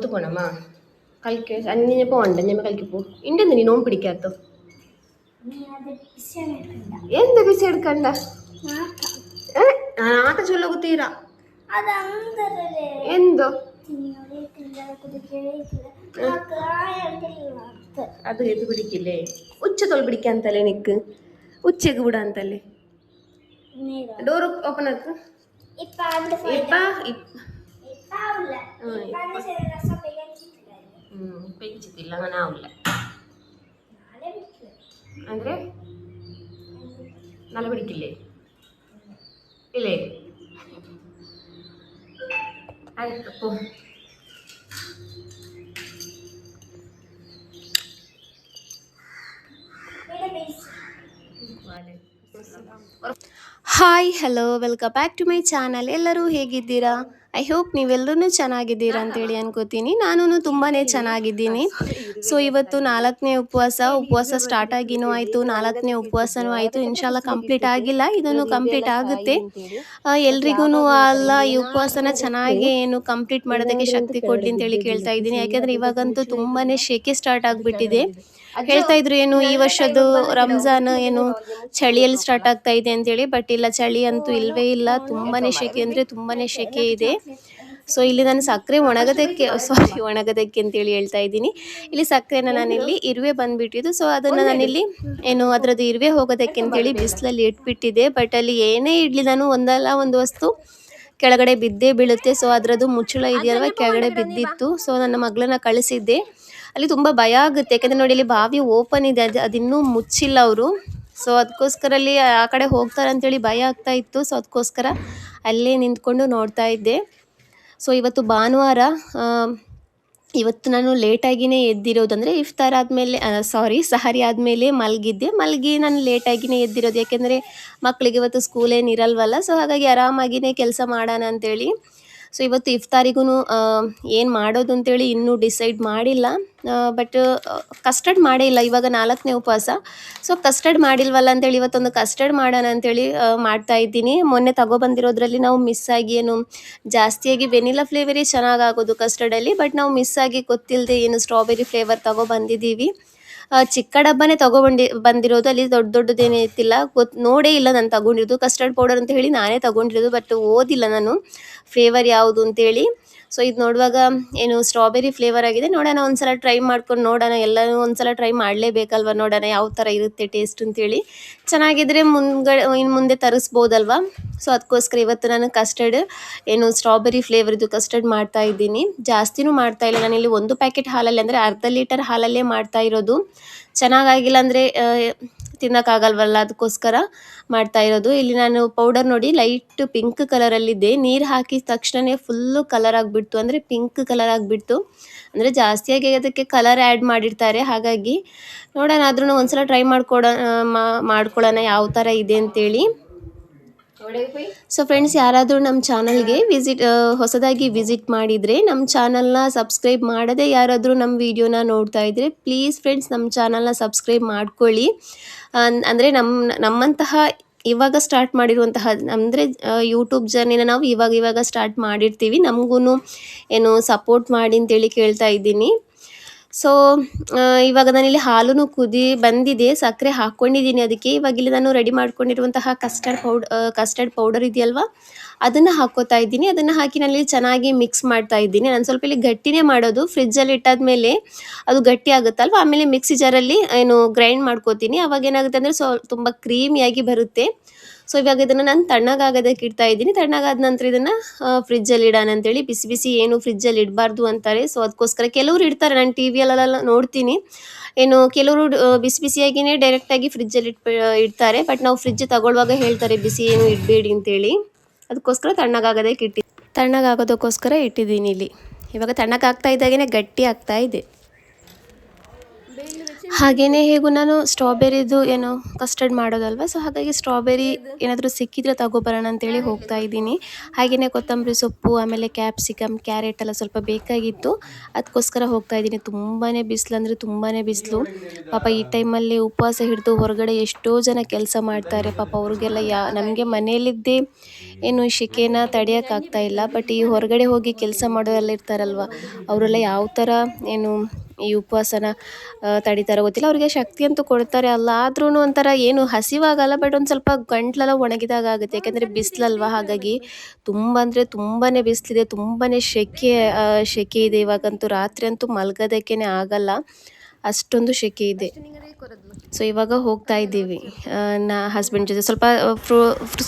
പുറത്ത് പോണമ്മാ കളിക്ക് അന്നെ പോകണ്ട ഞാൻ കളിക്ക് പോ ഇണ്ടെന്ന് നീ നോമ്പ് പിടിക്കാത്ത എന്ത് പിസ എടുക്കണ്ട ആಟ ചൊല്ലു തീരാ എന്തോ അത് ഇത് പിടിക്കില്ലേ ഉച്ചതൊൾ പിടിക്കാന്തല്ലേ നിക്ക് ഉച്ചക്ക് വിടാന്തല്ലേ ഡോർ ഓപ്പൺ ആക്ക് പെಂಚಿತಿಲ್ಲ അങ്ങനെ ആവില്ല ಅಂದ್ರೆ നല്ല പിടിക്കില്ലേ ഇല്ലേ ആയിട്ടോ hi hello welcome back to my channel. ಎಲ್ಲರೂ ಹೇಗಿದ್ದೀರಾ? ಐ ಹೋಪ್ ನೀವೆಲ್ಲರೂ ಚೆನ್ನಾಗಿದ್ದೀರಾ ಅಂತೇಳಿ ಅನ್ಕೋತೀನಿ. ನಾನು ತುಂಬಾ ಚೆನ್ನಾಗಿದ್ದೀನಿ. ಸೊ ಇವತ್ತು 4ನೇ ಉಪವಾಸ ಸ್ಟಾರ್ಟ್ ಆಗಿನೂ ಆಯಿತು, 4ನೇ ಉಪವಾಸನೂ ಆಯಿತು. ಇನ್ಶಾಲ್ಲ ಕಂಪ್ಲೀಟ್ ಆಗಿಲ್ಲ, ಇದನ್ನು ಕಂಪ್ಲೀಟ್ ಆಗುತ್ತೆ. ಎಲ್ರಿಗೂ ಅಲ್ಲ ಈ ಉಪವಾಸನ ಚೆನ್ನಾಗಿ ಏನು ಕಂಪ್ಲೀಟ್ ಮಾಡೋದಕ್ಕೆ ಶಕ್ತಿ ಕೊಡಲಿ ಅಂತೇಳಿ ಕೇಳ್ತಾ ಇದ್ದೀನಿ. ಯಾಕೆಂದರೆ ಇವಾಗಂತೂ ತುಂಬಾ ಶೆಕೆ ಸ್ಟಾರ್ಟ್ ಆಗಿಬಿಟ್ಟಿದೆ. ಹೇಳ್ತಾ ಇದ್ರು ಏನು ಈ ವರ್ಷದ್ದು ರಂಜಾನ್ ಏನು ಚಳಿಯಲ್ಲಿ ಸ್ಟಾರ್ಟ್ ಆಗ್ತಾ ಇದೆ ಅಂತೇಳಿ, ಬಟ್ ಇಲ್ಲ, ಚಳಿ ಅಂತೂ ಇಲ್ವೇ ಇಲ್ಲ. ತುಂಬಾನೇ ಶೆಕೆ ಅಂದರೆ ತುಂಬಾನೇ ಶೆಕೆ ಇದೆ. ಸೊ ಇಲ್ಲಿ ನಾನು ಸಕ್ಕರೆ ಒಣಗದಕ್ಕೆ ಅಂತೇಳಿ ಹೇಳ್ತಾ ಇದ್ದೀನಿ. ಇಲ್ಲಿ ಸಕ್ಕರೆನ ನಾನಿಲ್ಲಿ ಇರುವೆ ಬಂದ್ಬಿಟ್ಟಿದ್ದು, ಸೊ ಅದನ್ನು ನಾನಿಲ್ಲಿ ಏನು ಅದರದ್ದು ಇರುವೆ ಹೋಗೋದಕ್ಕೆ ಅಂತೇಳಿ ಬಿಸಿಲಲ್ಲಿ ಇಟ್ಬಿಟ್ಟಿದ್ದೆ. ಬಟ್ ಅಲ್ಲಿ ಏನೇ ಇಡ್ಲಿ ನಾನು ಒಂದಲ್ಲ ಒಂದು ವಸ್ತು ಕೆಳಗಡೆ ಬಿದ್ದೇ ಬೀಳುತ್ತೆ. ಸೊ ಅದರದ್ದು ಮುಚ್ಚಳ ಇದೆಯಲ್ವ ಕೆಳಗಡೆ ಬಿದ್ದಿತ್ತು. ಸೊ ನನ್ನ ಮಗಳನ್ನ ಕಳಿಸಿದ್ದೆ. ಅಲ್ಲಿ ತುಂಬ ಭಯ ಆಗುತ್ತೆ, ಯಾಕಂದರೆ ನೋಡಿ ಇಲ್ಲಿ ಬಾವಿ ಓಪನ್ ಇದೆ, ಅದಿನ್ನೂ ಮುಚ್ಚಿಲ್ಲ ಅವರು. ಸೊ ಅದಕ್ಕೋಸ್ಕರ ಅಲ್ಲಿ ಆ ಕಡೆ ಹೋಗ್ತಾರೆ ಅಂತೇಳಿ ಭಯ ಆಗ್ತಾ ಇತ್ತು. ಸೊ ಅದಕ್ಕೋಸ್ಕರ ಅಲ್ಲೇ ನಿಂತ್ಕೊಂಡು ನೋಡ್ತಾ ಇದ್ದೆ. ಸೊ ಇವತ್ತು ಭಾನುವಾರ, ಇವತ್ತು ನಾನು ಲೇಟಾಗಿಯೇ ಎದ್ದಿರೋದು. ಅಂದರೆ ಇಫ್ತಾರ್ ಆದಮೇಲೆ ಸಹರಿ ಆದಮೇಲೆ ಮಲಗಿ ನಾನು ಲೇಟಾಗಿಯೇ ಎದ್ದಿರೋದು. ಯಾಕೆಂದರೆ ಮಕ್ಕಳಿಗೆ ಇವತ್ತು ಸ್ಕೂಲೇನಿರಲ್ವಲ್ಲ. ಸೊ ಹಾಗಾಗಿ ಆರಾಮಾಗಿಯೇ ಕೆಲಸ ಮಾಡೋಣ ಅಂತೇಳಿ. ಸೊ ಇವತ್ತು ಇಫ್ತಾರಿಗೂ ಏನು ಮಾಡೋದು ಅಂತೇಳಿ ಇನ್ನೂ ಡಿಸೈಡ್ ಮಾಡಿಲ್ಲ. ಬಟ್ ಕಸ್ಟರ್ಡ್ ಮಾಡೇ ಇಲ್ಲ, ಇವಾಗ 4ನೇ ಉಪವಾಸ. ಸೊ ಕಸ್ಟರ್ಡ್ ಮಾಡಿಲ್ವಲ್ಲ ಅಂತೇಳಿ ಇವತ್ತೊಂದು ಕಸ್ಟರ್ಡ್ ಮಾಡೋಣ ಅಂತೇಳಿ ಮಾಡ್ತಾ ಇದ್ದೀನಿ. ಮೊನ್ನೆ ತಗೊಬಂದಿರೋದ್ರಲ್ಲಿ ನಾವು ಮಿಸ್ ಆಗಿ ಏನು ಜಾಸ್ತಿಯಾಗಿ ವೆನಿಲಾ ಫ್ಲೇವರೇ ಚೆನ್ನಾಗಾಗೋದು ಕಸ್ಟರ್ಡಲ್ಲಿ. ಬಟ್ ನಾವು ಮಿಸ್ ಆಗಿ ಗೊತ್ತಿಲ್ಲದೆ ಏನು ಸ್ಟ್ರಾಬೆರಿ ಫ್ಲೇವರ್ ತಗೊಬಂದಿದ್ದೀವಿ. ಚಿಕ್ಕ ಡಬ್ಬನೇ ಬಂದಿರೋದು, ಅಲ್ಲಿ ದೊಡ್ಡದೇನೇ ಇತ್ತಿಲ್ಲ, ನೋಡೇ ಇಲ್ಲ ನಾನು ತಗೊಂಡಿರೋದು. ಕಸ್ಟರ್ಡ್ ಪೌಡರ್ ಅಂತ ಹೇಳಿ ನಾನೇ ತಗೊಂಡಿರೋದು, ಬಟ್ ಓದಿಲ್ಲ ನಾನು ಫ್ಲೇವರ್ ಯಾವುದು ಅಂತೇಳಿ. ಸೊ ಇದು ನೋಡುವಾಗ ಏನು ಸ್ಟ್ರಾಬೆರಿ ಫ್ಲೇವರ್ ಆಗಿದೆ. ನೋಡೋಣ, ಒಂದ್ಸಲ ಟ್ರೈ ಮಾಡ್ಕೊಂಡು ನೋಡೋಣ. ಎಲ್ಲನೂ ಒಂದ್ಸಲ ಟ್ರೈ ಮಾಡಲೇಬೇಕಲ್ವ, ನೋಡೋಣ ಯಾವ ಥರ ಇರುತ್ತೆ ಟೇಸ್ಟ್ ಅಂತೇಳಿ. ಚೆನ್ನಾಗಿದ್ರೆ ಇನ್ನು ಮುಂದೆ ತರಿಸ್ಬೋದಲ್ವ. ಸೊ ಅದಕ್ಕೋಸ್ಕರ ಇವತ್ತು ನಾನು ಕಸ್ಟರ್ಡ್ ಏನು ಸ್ಟ್ರಾಬೆರಿ ಫ್ಲೇವರ್ದು ಕಸ್ಟರ್ಡ್ ಮಾಡ್ತಾ ಇದ್ದೀನಿ. ಜಾಸ್ತಿನೂ ಮಾಡ್ತಾ ಇಲ್ಲ, ನಾನಿಲ್ಲಿ 1 ಪ್ಯಾಕೆಟ್ ಹಾಲಲ್ಲಿ ಅಂದರೆ ಅರ್ಧ ಲೀಟರ್ ಹಾಲಲ್ಲೇ ಮಾಡ್ತಾ ಇರೋದು. ಚೆನ್ನಾಗಾಗಿಲ್ಲ ಅಂದರೆ ತಿನ್ನೋಕ್ಕಾಗಲ್ವಲ್ಲ, ಅದಕ್ಕೋಸ್ಕರ ಮಾಡ್ತಾ ಇರೋದು. ಇಲ್ಲಿ ನಾನು ಪೌಡರ್ ನೋಡಿ ಲೈಟ್ ಪಿಂಕ್ ಕಲರಲ್ಲಿದೆ, ನೀರು ಹಾಕಿದ ತಕ್ಷಣವೇ ಫುಲ್ಲು ಕಲರ್ ಆಗಿಬಿಡ್ತು, ಅಂದರೆ ಪಿಂಕ್ ಕಲರ್ ಆಗಿಬಿಡ್ತು. ಅಂದರೆ ಜಾಸ್ತಿಯಾಗಿ ಅದಕ್ಕೆ ಕಲರ್ ಆ್ಯಡ್ ಮಾಡಿರ್ತಾರೆ. ಹಾಗಾಗಿ ನೋಡೋಣ, ಆದ್ರೂ ಒಂದ್ಸಲ ಟ್ರೈ ಮಾಡ್ಕೊಳ್ಳೋಣ ಯಾವ ಥರ ಇದೆ ಅಂತೇಳಿ. ಸೊ ಫ್ರೆಂಡ್ಸ್, ಯಾರಾದರೂ ನಮ್ಮ ಚಾನಲ್ಗೆ ಹೊಸದಾಗಿ ವಿಸಿಟ್ ಮಾಡಿದರೆ ನಮ್ಮ ಚಾನಲ್ನ ಸಬ್ಸ್ಕ್ರೈಬ್ ಮಾಡದೆ ಯಾರಾದರೂ ನಮ್ಮ ವಿಡಿಯೋನ ನೋಡ್ತಾ ಇದ್ದರೆ ಪ್ಲೀಸ್ ಫ್ರೆಂಡ್ಸ್ ನಮ್ಮ ಚಾನಲ್ನ ಸಬ್ಸ್ಕ್ರೈಬ್ ಮಾಡ್ಕೊಳ್ಳಿ. ಅಂದರೆ ನಮ್ಮಂತಹ ಇವಾಗ ಸ್ಟಾರ್ಟ್ ಮಾಡಿರುವಂತಹ ಅಂದರೆ ಯೂಟ್ಯೂಬ್ ಜರ್ನಿನ ನಾವು ಇವಾಗ ಸ್ಟಾರ್ಟ್ ಮಾಡಿರ್ತೀವಿ, ನಮಗೂ ಏನು ಸಪೋರ್ಟ್ ಮಾಡಿ ಅಂತೇಳಿ ಕೇಳ್ತಾ ಇದ್ದೀನಿ. ಸೊ ಇವಾಗ ನಾನಿಲ್ಲಿ ಹಾಲು ಬಂದಿದೆ, ಸಕ್ಕರೆ ಹಾಕ್ಕೊಂಡಿದ್ದೀನಿ ಅದಕ್ಕೆ. ಇವಾಗ ಇಲ್ಲಿ ನಾನು ರೆಡಿ ಮಾಡ್ಕೊಂಡಿರುವಂತಹ ಕಸ್ಟರ್ಡ್ ಪೌಡರ್ ಇದೆಯಲ್ವ, ಅದನ್ನು ಹಾಕ್ಕೋತಾ ಇದ್ದೀನಿ. ಅದನ್ನು ಹಾಕಿ ನಾನಿಲ್ಲಿ ಚೆನ್ನಾಗಿ ಮಿಕ್ಸ್ ಮಾಡ್ತಾ ಇದ್ದೀನಿ. ನಾನು ಸ್ವಲ್ಪ ಇಲ್ಲಿ ಗಟ್ಟಿನೇ ಮಾಡೋದು, ಫ್ರಿಜ್ಜಲ್ಲಿ ಇಟ್ಟಾದ್ಮೇಲೆ ಅದು ಗಟ್ಟಿ ಆಗುತ್ತಲ್ವ, ಆಮೇಲೆ ಮಿಕ್ಸಿ ಜಾರಲ್ಲಿ ಏನು ಗ್ರೈಂಡ್ ಮಾಡ್ಕೋತೀನಿ. ಅವಾಗ ಏನಾಗುತ್ತೆ ಅಂದರೆ ತುಂಬ ಕ್ರೀಮಿಯಾಗಿ ಬರುತ್ತೆ. ಸೊ ಇವಾಗ ಇದನ್ನು ನಾನು ತಣ್ಣಗಾಗೋದಕ್ಕೆ ಇಡ್ತಾ ಇದ್ದೀನಿ. ತಣ್ಣಗಾದ ನಂತರ ಇದನ್ನು ಫ್ರಿಜ್ಜಲ್ಲಿ ಇಡೋಣ ಅಂತೇಳಿ. ಬಿಸಿ ಏನು ಫ್ರಿಜ್ಜಲ್ಲಿ ಇಡಬಾರ್ದು ಅಂತಾರೆ. ಸೊ ಅದಕ್ಕೋಸ್ಕರ ಕೆಲವರು ಇಡ್ತಾರೆ, ನಾನು ಟಿ ವಿಯಲ್ಲೆಲ್ಲ ನೋಡ್ತೀನಿ. ಏನು ಕೆಲವರು ಬಿಸಿಯಾಗಿಯೇ ಡೈರೆಕ್ಟಾಗಿ ಫ್ರಿಜ್ಜಲ್ಲಿ ಇಡ್ತಾರೆ. ಬಟ್ ನಾವು ಫ್ರಿಜ್ ತಗೊಳ್ಳುವಾಗ ಹೇಳ್ತಾರೆ ಬಿಸಿ ಏನು ಇಡಬೇಡಿ ಅಂತೇಳಿ. ಅದಕ್ಕೋಸ್ಕರ ತಣ್ಣಗಾಗೋದಕ್ಕೋಸ್ಕರ ಇಟ್ಟಿದ್ದೀನಿ ಇಲ್ಲಿ. ಇವಾಗ ತಣ್ಣಗಾಗ್ತಾ ಇದ್ದಾಗೇ ಗಟ್ಟಿ ಆಗ್ತಾ ಇದೆ. ಹಾಗೇನೇ ಹೇಗೂ ನಾನು ಸ್ಟ್ರಾಬೆರಿದು ಏನು ಕಸ್ಟರ್ಡ್ ಮಾಡೋದಲ್ವ, ಸೊ ಹಾಗಾಗಿ ಸ್ಟ್ರಾಬೆರಿ ಏನಾದರೂ ಸಿಕ್ಕಿದ್ರೆ ತಗೊಬರೋಣ ಅಂತೇಳಿ ಹೋಗ್ತಾ ಇದ್ದೀನಿ. ಹಾಗೆಯೇ ಕೊತ್ತಂಬರಿ ಸೊಪ್ಪು, ಆಮೇಲೆ ಕ್ಯಾಪ್ಸಿಕಮ್, ಕ್ಯಾರೆಟ್ ಎಲ್ಲ ಸ್ವಲ್ಪ ಬೇಕಾಗಿತ್ತು, ಅದಕ್ಕೋಸ್ಕರ ಹೋಗ್ತಾ ಇದ್ದೀನಿ. ತುಂಬಾ ಬಿಸಿಲು ಅಂದರೆ ತುಂಬಾ ಬಿಸಿಲು. ಪಾಪ ಈ ಟೈಮಲ್ಲಿ ಉಪವಾಸ ಹಿಡಿದು ಹೊರಗಡೆ ಎಷ್ಟೋ ಜನ ಕೆಲಸ ಮಾಡ್ತಾರೆ. ಪಾಪ ಅವ್ರಿಗೆಲ್ಲ ನಮಗೆ ಮನೆಯಲ್ಲಿದ್ದೇ ಏನು ಸೆಕೆನ ತಡೆಯೋಕ್ಕಾಗ್ತಾ ಇಲ್ಲ, ಬಟ್ ಈ ಹೊರಗಡೆ ಹೋಗಿ ಕೆಲಸ ಮಾಡೋರೆಲ್ಲ ಇರ್ತಾರಲ್ವ, ಅವರೆಲ್ಲ ಯಾವ ಥರ ಏನು ಈ ಉಪವಾಸನ ತಡಿತಾರೋ ಗೊತ್ತಿಲ್ಲ. ಅವರಿಗೆ ಶಕ್ತಿ ಅಂತೂ ಕೊಡ್ತಾರೆ ಅಲ್ಲ, ಆದ್ರೂ ಒಂಥರ ಏನು ಹಸಿವಾಗಲ್ಲ, ಬಟ್ ಒಂದು ಸ್ವಲ್ಪ ಗಂಟ್ಲೆಲ್ಲ ಒಣಗಿದಾಗ ಆಗುತ್ತೆ. ಯಾಕೆಂದರೆ ಬಿಸಿಲಲ್ವ, ಹಾಗಾಗಿ ತುಂಬ ಅಂದರೆ ತುಂಬಾ ಬಿಸಿಲಿದೆ, ತುಂಬಾ ಸೆಕೆ ಇದೆ. ಇವಾಗಂತೂ ರಾತ್ರಿ ಅಂತೂ ಮಲ್ಗೋದಕ್ಕೇ ಆಗಲ್ಲ, ಅಷ್ಟೊಂದು ಸೆಕೆ ಇದೆ. ಸೊ ಇವಾಗ ಹೋಗ್ತಾ ಇದ್ದೀವಿ ಹಸ್ಬೆಂಡ್ ಜೊತೆ. ಸ್ವಲ್ಪ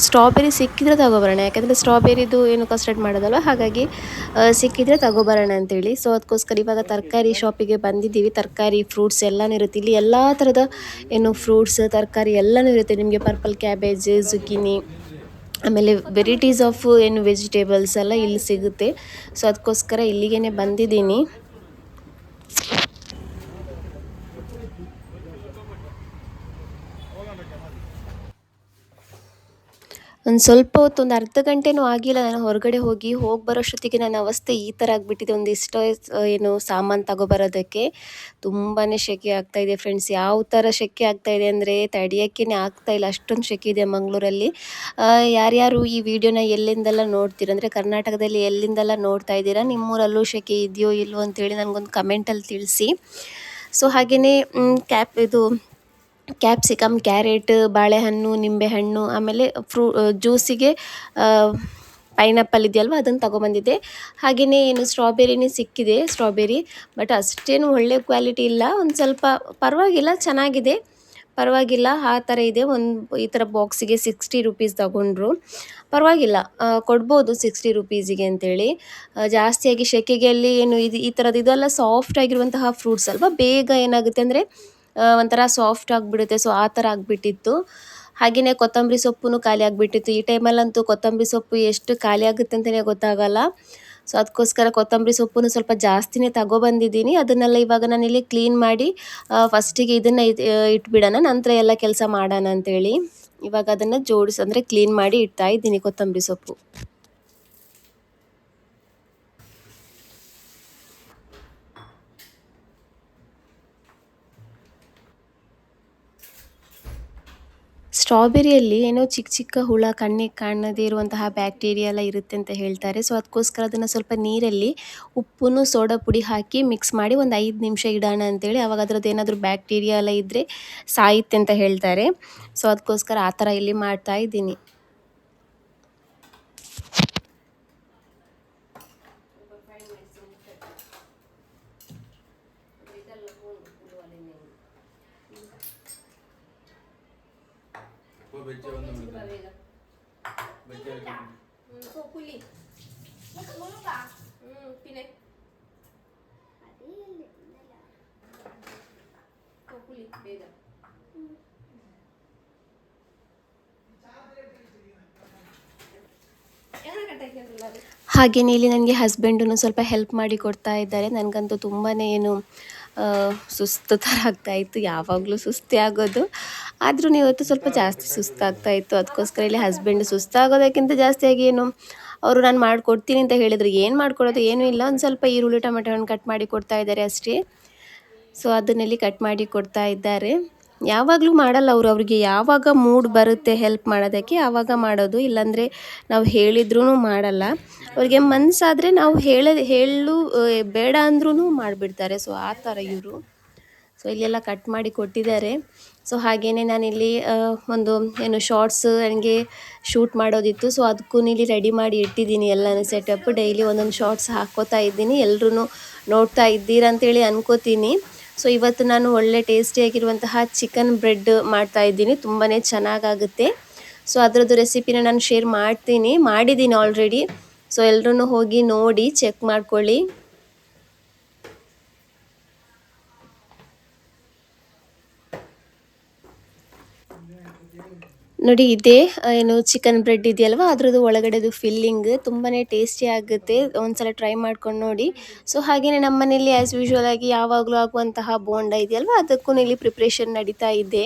ಸ್ಟ್ರಾಬೆರಿ ಸಿಕ್ಕಿದ್ರೆ ತಗೊಬರೋಣ, ಯಾಕಂದರೆ ಸ್ಟ್ರಾಬೆರಿದು ಏನು ಕಸ್ಟರ್ಡ್ ಮಾಡೋದಲ್ವ, ಹಾಗಾಗಿ ಸಿಕ್ಕಿದ್ರೆ ತಗೊಬರೋಣ ಅಂತೇಳಿ. ಸೊ ಅದಕ್ಕೋಸ್ಕರ ಇವಾಗ ತರಕಾರಿ ಶಾಪಿಗೆ ಬಂದಿದ್ದೀವಿ. ತರಕಾರಿ, ಫ್ರೂಟ್ಸ್ ಎಲ್ಲನೂ ಇರುತ್ತೆ ಇಲ್ಲಿ. ಎಲ್ಲ ಥರದ ಏನು ಫ್ರೂಟ್ಸ್, ತರಕಾರಿ ಎಲ್ಲನೂ ಇರುತ್ತೆ ನಿಮಗೆ. ಪರ್ಪಲ್ ಕ್ಯಾಬೇಜ್, ಜುಕಿನಿ, ಆಮೇಲೆ ವೆರೈಟೀಸ್ ಆಫ್ ಏನು ವೆಜಿಟೇಬಲ್ಸ್ ಎಲ್ಲ ಇಲ್ಲಿ ಸಿಗುತ್ತೆ. ಸೊ ಅದಕ್ಕೋಸ್ಕರ ಇಲ್ಲಿಗೇ ಬಂದಿದ್ದೀನಿ. ಒಂದು ಸ್ವಲ್ಪ ಹೊತ್ತು, ಒಂದು ಅರ್ಧ ಗಂಟೆನೂ ಆಗಿಲ್ಲ ನಾನು ಹೊರಗಡೆ ಹೋಗಿ ಬರೋಷ್ಟೊತ್ತಿಗೆ ನನ್ನ ಅವಸ್ಥೆ ಈ ಥರ ಆಗಿಬಿಟ್ಟಿದೆ. ಒಂದಿಷ್ಟು ಏನು ಸಾಮಾನು ತಗೊಬರೋದಕ್ಕೆ ತುಂಬಾ ಸೆಕೆ ಆಗ್ತಾಯಿದೆ ಫ್ರೆಂಡ್ಸ್. ಯಾವ ಥರ ಸೆಕೆ ಆಗ್ತಾಯಿದೆ ಅಂದರೆ ತಡೆಯೋಕ್ಕೇ ಆಗ್ತಾಯಿಲ್ಲ, ಅಷ್ಟೊಂದು ಸೆಕೆ ಇದೆ ಮಂಗಳೂರಲ್ಲಿ. ಯಾರ್ಯಾರು ಈ ವಿಡಿಯೋನ ಎಲ್ಲಿಂದೆಲ್ಲ ನೋಡ್ತೀರ, ಅಂದರೆ ಕರ್ನಾಟಕದಲ್ಲಿ ಎಲ್ಲಿಂದೆಲ್ಲ ನೋಡ್ತಾ ಇದ್ದೀರಾ, ನಿಮ್ಮೂರಲ್ಲೂ ಸೆಕೆ ಇದೆಯೋ ಇಲ್ವೋ ಅಂತೇಳಿ ನನಗೊಂದು ಕಮೆಂಟಲ್ಲಿ ತಿಳಿಸಿ. ಸೊ ಹಾಗೆಯೇ ಕ್ಯಾಪ್ಸಿಕಮ್, ಕ್ಯಾರೆಟ್, ಬಾಳೆಹಣ್ಣು, ನಿಂಬೆಹಣ್ಣು, ಆಮೇಲೆ ಜ್ಯೂಸಿಗೆ ಪೈನಾಪಲ್ ಇದೆಯಲ್ವ, ಅದನ್ನು ತೊಗೊಬಂದಿದ್ದೆ. ಹಾಗೆಯೇ ಏನು ಸ್ಟ್ರಾಬೆರಿನೇ ಸಿಕ್ಕಿದೆ, ಸ್ಟ್ರಾಬೆರಿ, ಬಟ್ ಅಷ್ಟೇನು ಒಳ್ಳೆ ಕ್ವಾಲಿಟಿ ಇಲ್ಲ. ಒಂದು ಸ್ವಲ್ಪ ಪರವಾಗಿಲ್ಲ, ಚೆನ್ನಾಗಿದೆ, ಪರವಾಗಿಲ್ಲ, ಆ ಥರ ಇದೆ. ಈ ಥರ ಬಾಕ್ಸಿಗೆ 60 ರುಪೀಸ್ ತಗೊಂಡ್ರು. ಪರವಾಗಿಲ್ಲ, ಕೊಡ್ಬೋದು 60 ರುಪೀಸಿಗೆ ಅಂತೇಳಿ. ಜಾಸ್ತಿಯಾಗಿ ಸೆಕೆಗೆ ಅಲ್ಲಿ ಏನು ಈ ಥರದ್ದು ಇದೆಲ್ಲ ಸಾಫ್ಟ್ ಆಗಿರುವಂತಹ ಫ್ರೂಟ್ಸ್ ಅಲ್ವಾ, ಬೇಗ ಏನಾಗುತ್ತೆ ಅಂದರೆ ಒಂಥರ ಸಾಫ್ಟ್ ಆಗಿಬಿಡುತ್ತೆ. ಸೊ ಆ ಥರ ಆಗಿಬಿಟ್ಟಿತ್ತು. ಹಾಗೆಯೇ ಕೊತ್ತಂಬರಿ ಸೊಪ್ಪು ಖಾಲಿ ಆಗಿಬಿಟ್ಟಿತ್ತು. ಈ ಟೈಮಲ್ಲಂತೂ ಕೊತ್ತಂಬರಿ ಸೊಪ್ಪು ಎಷ್ಟು ಖಾಲಿ ಆಗುತ್ತೆ ಅಂತಲೇ ಗೊತ್ತಾಗಲ್ಲ. ಸೊ ಅದಕ್ಕೋಸ್ಕರ ಕೊತ್ತಂಬರಿ ಸೊಪ್ಪನ್ನು ಸ್ವಲ್ಪ ಜಾಸ್ತಿನೇ ತಗೊಬಂದಿದ್ದೀನಿ. ಅದನ್ನೆಲ್ಲ ಇವಾಗ ನಾನಿಲ್ಲಿ ಕ್ಲೀನ್ ಮಾಡಿ ಫಸ್ಟಿಗೆ ಇದನ್ನು ಇಟ್ಬಿಡೋಣ, ನಂತರ ಎಲ್ಲ ಕೆಲಸ ಮಾಡೋಣ ಅಂತೇಳಿ ಇವಾಗ ಅದನ್ನು ಅಂದರೆ ಕ್ಲೀನ್ ಮಾಡಿ ಇಡ್ತಾ ಇದ್ದೀನಿ ಕೊತ್ತಂಬರಿ ಸೊಪ್ಪು. ಸ್ಟ್ರಾಬೆರಿಯಲ್ಲಿ ಏನೋ ಚಿಕ್ಕ ಚಿಕ್ಕ ಹುಳ, ಕಣ್ಣಿಗೆ ಕಾಣದೇ ಇರುವಂತಹ ಬ್ಯಾಕ್ಟೀರಿಯಾ ಎಲ್ಲ ಇರುತ್ತೆ ಅಂತ ಹೇಳ್ತಾರೆ. ಸೊ ಅದಕ್ಕೋಸ್ಕರ ಅದನ್ನು ಸ್ವಲ್ಪ ನೀರಲ್ಲಿ ಉಪ್ಪು, ಸೋಡಾ ಪುಡಿ ಹಾಕಿ ಮಿಕ್ಸ್ ಮಾಡಿ ಒಂದು 5 ನಿಮಿಷ ಇಡೋಣ ಅಂತೇಳಿ. ಆವಾಗ ಅದರದ್ದು ಏನಾದರೂ ಬ್ಯಾಕ್ಟೀರಿಯಾ ಎಲ್ಲ ಇದ್ದರೆ ಸಾಯುತ್ತೆ ಅಂತ ಹೇಳ್ತಾರೆ. ಸೊ ಅದಕ್ಕೋಸ್ಕರ ಆ ಥರ ಇಲ್ಲಿ ಮಾಡ್ತಾ ಇದ್ದೀನಿ. ಹಾಗೆಯೇ ಇಲ್ಲಿ ನನಗೆ ಹಸ್ಬೆಂಡೂ ಸ್ವಲ್ಪ ಹೆಲ್ಪ್ ಮಾಡಿ ಕೊಡ್ತಾ ಇದ್ದಾರೆ. ನನಗಂತೂ ತುಂಬಾ ಏನು ಸುಸ್ತು ಥರ ಆಗ್ತಾಯಿತ್ತು, ಯಾವಾಗಲೂ ಸುಸ್ತೇ ಆಗೋದು, ಆದ್ರೂ ಇವತ್ತು ಸ್ವಲ್ಪ ಜಾಸ್ತಿ ಸುಸ್ತಾಗ್ತಾಯಿತ್ತು. ಅದಕ್ಕೋಸ್ಕರ ಇಲ್ಲಿ ಹಸ್ಬೆಂಡ್ ಸುಸ್ತಾಗೋದಕ್ಕಿಂತ ಜಾಸ್ತಿಯಾಗಿ ಏನು ಅವರು ನಾನು ಮಾಡಿಕೊಡ್ತೀನಿ ಅಂತ ಹೇಳಿದರು. ಏನು ಮಾಡ್ಕೊಡೋದು ಏನೂ ಇಲ್ಲ, ಒಂದು ಸ್ವಲ್ಪ ಈರುಳ್ಳಿ ಟೊಮೆಟೊ ಹಣ್ಣು ಕಟ್ ಮಾಡಿ ಕೊಡ್ತಾ ಇದ್ದಾರೆ ಅಷ್ಟೇ. ಸೊ ಅದನ್ನೆಲ್ಲಿ ಕಟ್ ಮಾಡಿ ಕೊಡ್ತಾ ಇದ್ದಾರೆ. ಯಾವಾಗಲೂ ಮಾಡಲ್ಲ ಅವರು, ಅವ್ರಿಗೆ ಯಾವಾಗ ಮೂಡ್ ಬರುತ್ತೆ ಹೆಲ್ಪ್ ಮಾಡೋದಕ್ಕೆ ಆವಾಗ ಮಾಡೋದು, ಇಲ್ಲಾಂದರೆ ನಾವು ಹೇಳಿದ್ರೂ ಮಾಡಲ್ಲ. ಅವ್ರಿಗೆ ಮನಸ್ಸಾದರೆ ನಾವು ಹೇಳು ಬೇಡ ಅಂದ್ರೂ ಮಾಡಿಬಿಡ್ತಾರೆ. ಸೊ ಆ ಥರ ಇವರು. ಸೊ ಇಲ್ಲೆಲ್ಲ ಕಟ್ ಮಾಡಿ ಕೊಟ್ಟಿದ್ದಾರೆ. ಸೊ ಹಾಗೆಯೇ ನಾನಿಲ್ಲಿ ಒಂದು ಏನು ಶಾರ್ಟ್ಸ್ ನನಗೆ ಶೂಟ್ ಮಾಡೋದಿತ್ತು. ಸೊ ಅದಕ್ಕೂ ಇಲ್ಲಿ ರೆಡಿ ಮಾಡಿ ಇಟ್ಟಿದ್ದೀನಿ ಎಲ್ಲನೂ ಸೆಟಪ್. ಡೈಲಿ ಒಂದೊಂದು ಶಾರ್ಟ್ಸ್ ಹಾಕ್ಕೋತಾ ಇದ್ದೀನಿ, ಎಲ್ಲರೂ ನೋಡ್ತಾ ಇದ್ದೀರಾ ಅಂತೇಳಿ ಅನ್ಕೋತೀನಿ. ಸೊ ಇವತ್ತು ನಾನು ಒಳ್ಳೆ ಟೇಸ್ಟಿಯಾಗಿರುವಂತಹ ಚಿಕನ್ ಬ್ರೆಡ್ ಮಾಡ್ತಾಯಿದ್ದೀನಿ, ತುಂಬಾ ಚೆನ್ನಾಗಾಗುತ್ತೆ. ಸೊ ಅದರದ್ದು ರೆಸಿಪಿನ ನಾನು ಶೇರ್ ಮಾಡಿದ್ದೀನಿ ಆಲ್ರೆಡಿ. ಸೊ ಎಲ್ಲರೂ ಹೋಗಿ ನೋಡಿ ಚೆಕ್ ಮಾಡ್ಕೊಳ್ಳಿ. ನೋಡಿ ಇದೇ ಏನು ಚಿಕನ್ ಬ್ರೆಡ್ ಇದೆಯಲ್ವಾ ಅದ್ರದ್ದು ಒಳಗಡೆದು ಫಿಲ್ಲಿಂಗ್ ತುಂಬಾ ಟೇಸ್ಟಿ ಆಗುತ್ತೆ, ಒಂದ್ಸಲ ಟ್ರೈ ಮಾಡ್ಕೊಂಡು ನೋಡಿ. ಸೊ ಹಾಗೆಯೇ ನಮ್ಮ ಮನೇಲಿ ಆ್ಯಸ್ ಯೂಶುವಲ್ ಆಗಿ ಯಾವಾಗಲೂ ಆಗುವಂತಹ ಬೋಂಡ ಇದೆಯಲ್ವಾ ಅದಕ್ಕೂ ಇಲ್ಲಿ ಪ್ರಿಪ್ರೇಷನ್ ನಡೀತಾ ಇದೆ.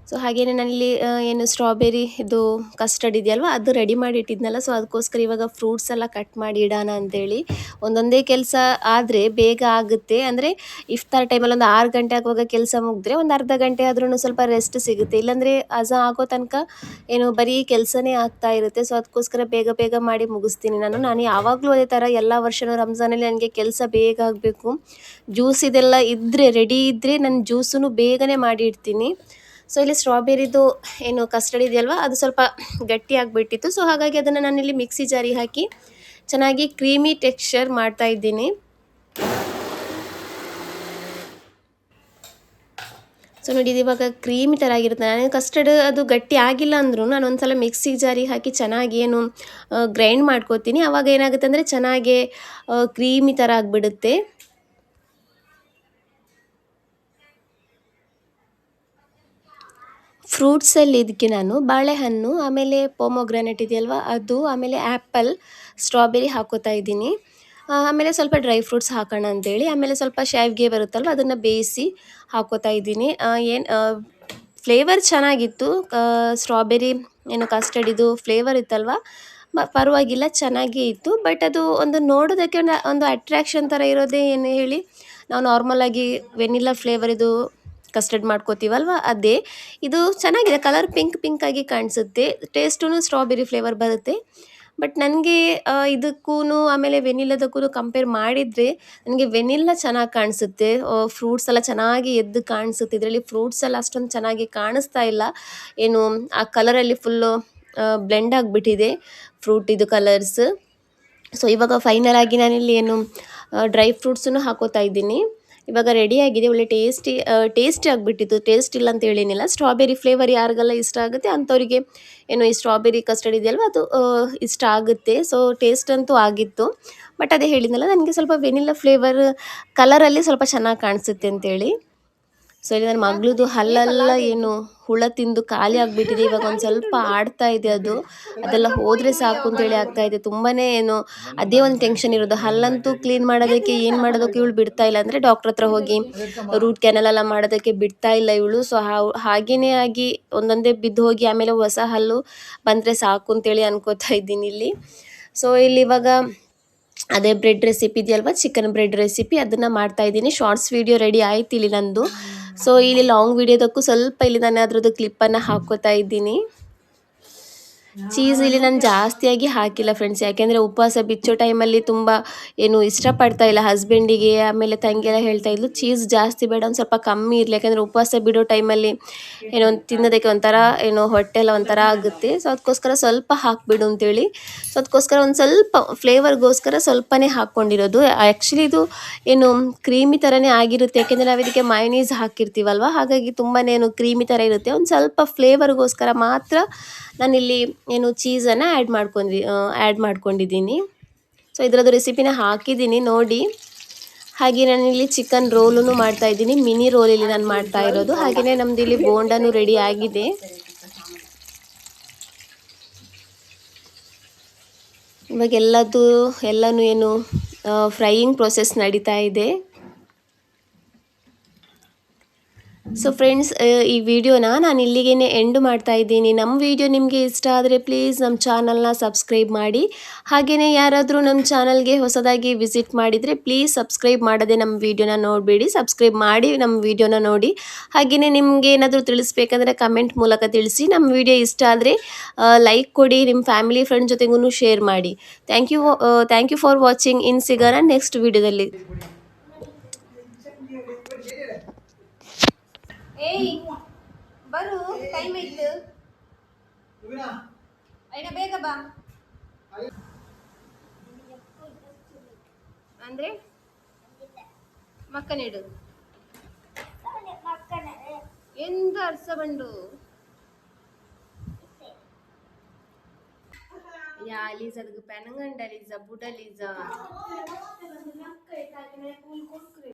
ಸೊ ಹಾಗೆಯೇ ನಾನಿಲ್ಲಿ ಏನು ಸ್ಟ್ರಾಬೆರಿ ಇದು ಕಸ್ಟರ್ಡ್ ಇದೆಯಲ್ವ ಅದು ರೆಡಿ ಮಾಡಿ ಇಟ್ಟಿದ್ನಲ್ಲ, ಸೊ ಅದಕ್ಕೋಸ್ಕರ ಇವಾಗ ಫ್ರೂಟ್ಸ್ ಎಲ್ಲ ಕಟ್ ಮಾಡಿ ಇಡೋಣ ಅಂತೇಳಿ. ಒಂದೊಂದೇ ಕೆಲಸ ಆದರೆ ಬೇಗ ಆಗುತ್ತೆ, ಅಂದರೆ ಇಫ್ತಾರ್ ಟೈಮಲ್ಲಿ ಒಂದು 6 ಗಂಟೆ ಆಗುವಾಗ ಕೆಲಸ ಮುಗಿದ್ರೆ ಒಂದು ಅರ್ಧ ಗಂಟೆ ಆದ್ರೂ ಸ್ವಲ್ಪ ರೆಸ್ಟ್ ಸಿಗುತ್ತೆ, ಇಲ್ಲಾಂದರೆ ಅಜಾ ಆಗೋ ತನಕ ಏನು ಬರೀ ಕೆಲಸನೇ ಆಗ್ತಾ ಇರುತ್ತೆ. ಸೊ ಅದಕ್ಕೋಸ್ಕರ ಬೇಗ ಬೇಗ ಮಾಡಿ ಮುಗಿಸ್ತೀನಿ ನಾನು ಯಾವಾಗಲೂ ಅದೇ ಥರ ಎಲ್ಲ ವರ್ಷವೂ ರಂಜಾನಲ್ಲಿ ನನಗೆ ಕೆಲಸ ಬೇಗ ಆಗಬೇಕು. ಜ್ಯೂಸ್ ಇದೆಲ್ಲ ಇದ್ದರೆ ರೆಡಿ ಇದ್ದರೆ ನಾನು ಜ್ಯೂಸನ್ನು ಬೇಗನೆ ಮಾಡಿ ಇಡ್ತೀನಿ. ಸೊ ಇಲ್ಲಿ ಸ್ಟ್ರಾಬೆರಿದು ಏನು ಕಸ್ಟರ್ಡ್ ಇದೆಯಲ್ವ ಅದು ಸ್ವಲ್ಪ ಗಟ್ಟಿ ಆಗಿಬಿಟ್ಟಿತ್ತು, ಸೊ ಹಾಗಾಗಿ ಅದನ್ನು ನಾನಿಲ್ಲಿ ಮಿಕ್ಸಿ ಜಾರಿಗೆ ಹಾಕಿ ಚೆನ್ನಾಗಿ ಕ್ರೀಮಿ ಟೆಕ್ಸ್ಚರ್ ಮಾಡ್ತಾ ಇದ್ದೀನಿ. ಸೊ ನೋಡಿ ಇದು ಇವಾಗ ಕ್ರೀಮಿ ಥರ ಆಗಿರುತ್ತೆ. ನಾನು ಕಸ್ಟರ್ಡ್ ಅದು ಗಟ್ಟಿ ಆಗಿಲ್ಲ ಅಂದರೂ ನಾನು ಒಂದ್ಸಲ ಮಿಕ್ಸಿ ಜಾರಿಗೆ ಹಾಕಿ ಚೆನ್ನಾಗಿ ಏನು ಗ್ರೈಂಡ್ ಮಾಡ್ಕೋತೀನಿ, ಆವಾಗ ಏನಾಗುತ್ತೆ ಅಂದರೆ ಚೆನ್ನಾಗಿ ಕ್ರೀಮಿ ಥರ ಆಗಿಬಿಡುತ್ತೆ. ಫ್ರೂಟ್ಸಲ್ಲಿ ಇದಕ್ಕೆ ನಾನು ಬಾಳೆಹಣ್ಣು, ಆಮೇಲೆ ಪೊಮೊಗ್ರಾನೇಟ್ ಇದೆಯಲ್ವ ಅದು, ಆಮೇಲೆ ಆ್ಯಪಲ್, ಸ್ಟ್ರಾಬೆರಿ ಹಾಕೋತಾ ಇದ್ದೀನಿ. ಆಮೇಲೆ ಸ್ವಲ್ಪ ಡ್ರೈ ಫ್ರೂಟ್ಸ್ ಹಾಕೋಣ ಅಂತೇಳಿ, ಆಮೇಲೆ ಸ್ವಲ್ಪ ಶಾವಿಗೆ ಬರುತ್ತಲ್ವ ಅದನ್ನು ಬೇಯಿಸಿ ಹಾಕೋತಾ ಇದ್ದೀನಿ. ಏನು ಫ್ಲೇವರ್ ಚೆನ್ನಾಗಿತ್ತು, ಸ್ಟ್ರಾಬೆರಿ ಏನು ಕಸ್ಟರ್ಡ್ ಇದು ಫ್ಲೇವರ್ ಇತ್ತಲ್ವ ಪರವಾಗಿಲ್ಲ ಚೆನ್ನಾಗೇ ಇತ್ತು. ಬಟ್ ಅದು ಒಂದು ನೋಡೋದಕ್ಕೆ ಒಂದು ಅಟ್ರ್ಯಾಕ್ಷನ್ ಥರ ಇರೋದೇ ಏನು ಹೇಳಿ, ನಾವು ನಾರ್ಮಲಾಗಿ ವೆನಿಲ್ಲಾ ಫ್ಲೇವರ್ ಇದು ಕಸ್ಟರ್ಡ್ ಮಾಡ್ಕೋತೀವಲ್ವ ಅದೇ ಇದು ಚೆನ್ನಾಗಿದೆ, ಕಲರ್ ಪಿಂಕ್ ಪಿಂಕ್ ಆಗಿ ಕಾಣಿಸುತ್ತೆ, ಟೇಸ್ಟೂ ಸ್ಟ್ರಾಬೆರಿ ಫ್ಲೇವರ್ ಬರುತ್ತೆ. ಬಟ್ ನನಗೆ ಇದಕ್ಕೂ ಆಮೇಲೆ ವೆನಿಲ್ಲದಕ್ಕೂ ಕಂಪೇರ್ ಮಾಡಿದರೆ ನನಗೆ ವೆನಿಲ್ಲ ಚೆನ್ನಾಗಿ ಕಾಣಿಸುತ್ತೆ. ಫ್ರೂಟ್ಸ್ ಎಲ್ಲ ಚೆನ್ನಾಗಿ ಎದ್ದು ಕಾಣಿಸುತ್ತೆ, ಇದರಲ್ಲಿ ಫ್ರೂಟ್ಸ್ ಎಲ್ಲ ಅಷ್ಟೊಂದು ಚೆನ್ನಾಗಿ ಕಾಣಿಸ್ತಾ ಇಲ್ಲ, ಏನು ಆ ಕಲರಲ್ಲಿ ಫುಲ್ಲು ಬ್ಲೆಂಡ್ ಆಗಿಬಿಟ್ಟಿದೆ ಫ್ರೂಟ್ ಇದು ಕಲರ್ಸ್. ಸೊ ಇವಾಗ ಫೈನಲ್ ಆಗಿ ನಾನಿಲ್ಲಿ ಏನು ಡ್ರೈ ಫ್ರೂಟ್ಸನ್ನು ಹಾಕೋತಾ ಇದ್ದೀನಿ. ಇವಾಗ ರೆಡಿಯಾಗಿದೆ, ಒಳ್ಳೆ ಟೇಸ್ಟಿ ಆಗಿಬಿಟ್ಟಿತ್ತು, ಟೇಸ್ಟ್ ಇಲ್ಲ ಅಂತ ಹೇಳಿನಿಲ್ಲ. ಸ್ಟ್ರಾಬೆರಿ ಫ್ಲೇವರ್ ಯಾರಿಗೆಲ್ಲ ಇಷ್ಟ ಆಗುತ್ತೆ ಅಂಥವರಿಗೆ ಏನು ಈ ಸ್ಟ್ರಾಬೆರಿ ಕಸ್ಟರ್ಡ್ ಇದೆಯಲ್ವ ಅದು ಇಷ್ಟ ಆಗುತ್ತೆ. ಸೊ ಟೇಸ್ಟ್ ಅಂತೂ ಆಗಿತ್ತು, ಬಟ್ ಅದೇ ಹೇಳಿದ್ನಲ್ಲ ನನಗೆ ಸ್ವಲ್ಪ ವೆನಿಲ್ಲಾ ಫ್ಲೇವರ್ ಕಲರಲ್ಲಿ ಸ್ವಲ್ಪ ಚೆನ್ನಾಗಿ ಕಾಣಿಸುತ್ತೆ ಅಂತೇಳಿ. ಸೊ ಇಲ್ಲಿ ನನ್ನ ಮಗಳದು ಹಲ್ಲೆಲ್ಲ ಏನು ಹುಳ ತಿಂದು ಖಾಲಿ ಆಗಿಬಿಟ್ಟಿದೆ, ಇವಾಗ ಒಂದು ಸ್ವಲ್ಪ ಆಡ್ತಾ ಇದೆ ಅದು, ಅದೆಲ್ಲ ಹೋದರೆ ಸಾಕು ಅಂತೇಳಿ ಆಗ್ತಾ ಇದೆ. ತುಂಬಾ ಏನು ಅದೇ ಒಂದು ಟೆನ್ಷನ್ ಇರೋದು, ಹಲ್ಲಂತೂ ಕ್ಲೀನ್ ಮಾಡೋದಕ್ಕೆ ಏನು ಮಾಡೋದಕ್ಕೆ ಇವಳು ಬಿಡ್ತಾ ಇಲ್ಲ, ಅಂದರೆ ಡಾಕ್ಟ್ರ್ ಹತ್ರ ಹೋಗಿ ರೂಟ್ ಕ್ಯಾನಲ್ ಎಲ್ಲ ಮಾಡೋದಕ್ಕೆ ಬಿಡ್ತಾ ಇಲ್ಲ ಇವಳು. ಸೊ ಹಾಗೇ ಆಗಿ ಒಂದೊಂದೇ ಬಿದ್ದು ಹೋಗಿ ಆಮೇಲೆ ಹೊಸ ಹಲ್ಲು ಬಂದರೆ ಸಾಕು ಅಂತೇಳಿ ಅನ್ಕೋತಾ ಇದ್ದೀನಿ ಇಲ್ಲಿ. ಸೊ ಇಲ್ಲಿ ಇವಾಗ ಅದೇ ಬ್ರೆಡ್ ರೆಸಿಪಿ ಇದೆಯಲ್ವ ಚಿಕನ್ ಬ್ರೆಡ್ ರೆಸಿಪಿ ಅದನ್ನು ಮಾಡ್ತಾಯಿದ್ದೀನಿ. ಶಾರ್ಟ್ಸ್ ವೀಡಿಯೋ ರೆಡಿ ಆಯ್ತು ಇಲ್ಲಿ ನಂದು. ಸೊ ಇಲ್ಲಿ ಲಾಂಗ್ ವೀಡಿಯೋದಕ್ಕೂ ಸ್ವಲ್ಪ ಇಲ್ಲಿ ನಾನು ಅದರದ್ದು ಕ್ಲಿಪ್ಪನ್ನು ಹಾಕ್ಕೋತಾ ಇದ್ದೀನಿ. ಚೀಸ್ ಇಲ್ಲಿ ನಾನು ಜಾಸ್ತಿಯಾಗಿ ಹಾಕಿಲ್ಲ ಫ್ರೆಂಡ್ಸ್, ಯಾಕೆಂದರೆ ಉಪವಾಸ ಬಿಚ್ಚೋ ಟೈಮಲ್ಲಿ ತುಂಬ ಏನು ಇಷ್ಟಪಡ್ತಾ ಇಲ್ಲ ಹಸ್ಬೆಂಡಿಗೆ, ಆಮೇಲೆ ತಂಗಿಯೆಲ್ಲ ಹೇಳ್ತಾ ಇದ್ಲು ಚೀಸ್ ಜಾಸ್ತಿ ಬೇಡ, ಒಂದು ಸ್ವಲ್ಪ ಕಮ್ಮಿ ಇರಲಿ, ಯಾಕೆಂದರೆ ಉಪವಾಸ ಬಿಡೋ ಟೈಮಲ್ಲಿ ಏನೋ ತಿನ್ನೋದಕ್ಕೆ ಒಂಥರ ಏನೋ ಹೊಟ್ಟೆ ಎಲ್ಲ ಒಂಥರ ಆಗುತ್ತೆ. ಸೊ ಅದಕ್ಕೋಸ್ಕರ ಸ್ವಲ್ಪ ಹಾಕಿಬಿಡು ಅಂತೇಳಿ, ಸೊ ಅದಕ್ಕೋಸ್ಕರ ಒಂದು ಸ್ವಲ್ಪ ಫ್ಲೇವರ್ಗೋಸ್ಕರ ಸ್ವಲ್ಪನೇ ಹಾಕ್ಕೊಂಡಿರೋದು. ಆ್ಯಕ್ಚುಲಿ ಇದು ಏನು ಕ್ರೀಮಿ ಥರನೇ ಆಗಿರುತ್ತೆ, ಯಾಕೆಂದರೆ ನಾವು ಇದಕ್ಕೆ ಮಯೋನೀಸ್ ಹಾಕಿರ್ತೀವಲ್ವ, ಹಾಗಾಗಿ ತುಂಬಾ ಏನು ಕ್ರೀಮಿ ಥರ ಇರುತ್ತೆ. ಒಂದು ಸ್ವಲ್ಪ ಫ್ಲೇವರ್ಗೋಸ್ಕರ ಮಾತ್ರ ನಾನಿಲ್ಲಿ ಏನು ಚೀಸನ್ನು ಆ್ಯಡ್ ಮಾಡ್ಕೊಂಡಿದ್ದೀನಿ. ಸೊ ಇದರದ್ದು ರೆಸಿಪಿನ ಹಾಕಿದ್ದೀನಿ ನೋಡಿ. ಹಾಗೆ ನಾನಿಲ್ಲಿ ಚಿಕನ್ ರೋಲೂ ಮಾಡ್ತಾಯಿದ್ದೀನಿ, ಮಿನಿ ರೋಲ್ ಇಲ್ಲಿ ನಾನು ಮಾಡ್ತಾ ಇರೋದು. ಹಾಗೆಯೇ ನಮ್ಮದು ಇಲ್ಲಿ ಬೋಂಡನೂ ರೆಡಿ ಆಗಿದೆ. ಇವಾಗ ಎಲ್ಲನೂ ಏನು ಫ್ರೈಯಿಂಗ್ ಪ್ರೊಸೆಸ್ ನಡೀತಾ ಇದೆ. ಸೊ ಫ್ರೆಂಡ್ಸ್ ಈ ವಿಡಿಯೋನ ನಾನು ಇಲ್ಲಿಗೇ ಎಂಡ್ ಮಾಡ್ತಾ ಇದ್ದೀನಿ. ನಮ್ಮ ವಿಡಿಯೋ ನಿಮಗೆ ಇಷ್ಟ ಆದರೆ ಪ್ಲೀಸ್ ನಮ್ಮ ಚಾನಲ್ನ ಸಬ್ಸ್ಕ್ರೈಬ್ ಮಾಡಿ. ಹಾಗೆಯೇ ಯಾರಾದರೂ ನಮ್ಮ ಚಾನಲ್ಗೆ ಹೊಸದಾಗಿ ವಿಸಿಟ್ ಮಾಡಿದರೆ ಪ್ಲೀಸ್ ಸಬ್ಸ್ಕ್ರೈಬ್ ಮಾಡದೆ ನಮ್ಮ ವಿಡಿಯೋನ ನೋಡಬೇಡಿ, ಸಬ್ಸ್ಕ್ರೈಬ್ ಮಾಡಿ ನಮ್ಮ ವಿಡಿಯೋನ ನೋಡಿ. ಹಾಗೆಯೇ ನಿಮಗೆ ಏನಾದರೂ ತಿಳಿಸ್ಬೇಕಂದ್ರೆ ಕಮೆಂಟ್ ಮೂಲಕ ತಿಳಿಸಿ. ನಮ್ಮ ವಿಡಿಯೋ ಇಷ್ಟ ಆದರೆ ಲೈಕ್ ಕೊಡಿ, ನಿಮ್ಮ ಫ್ಯಾಮಿಲಿ ಫ್ರೆಂಡ್ ಜೊತೆಗೂ ಶೇರ್ ಮಾಡಿ. Thank you for watching. ಸಿಗೋಣ ನೆಕ್ಸ್ಟ್ ವಿಡಿಯೋದಲ್ಲಿ. ಏಯ್ ಬರು ಟೈಮ್ ಆಯ್ತು, ಐನ ಬೇಗ ಬಾ. ಅಂದ್ರೆ ಮಕ್ಕನಿಡು ಎಂತ ಅರ್ಸ ಬಂಡು ಯಾ ಲೀಸ ಅದಕ್ಕೆ ಪೆನಂಗಂಡ ಲೀಸ ಬುಡ ಲೀಸ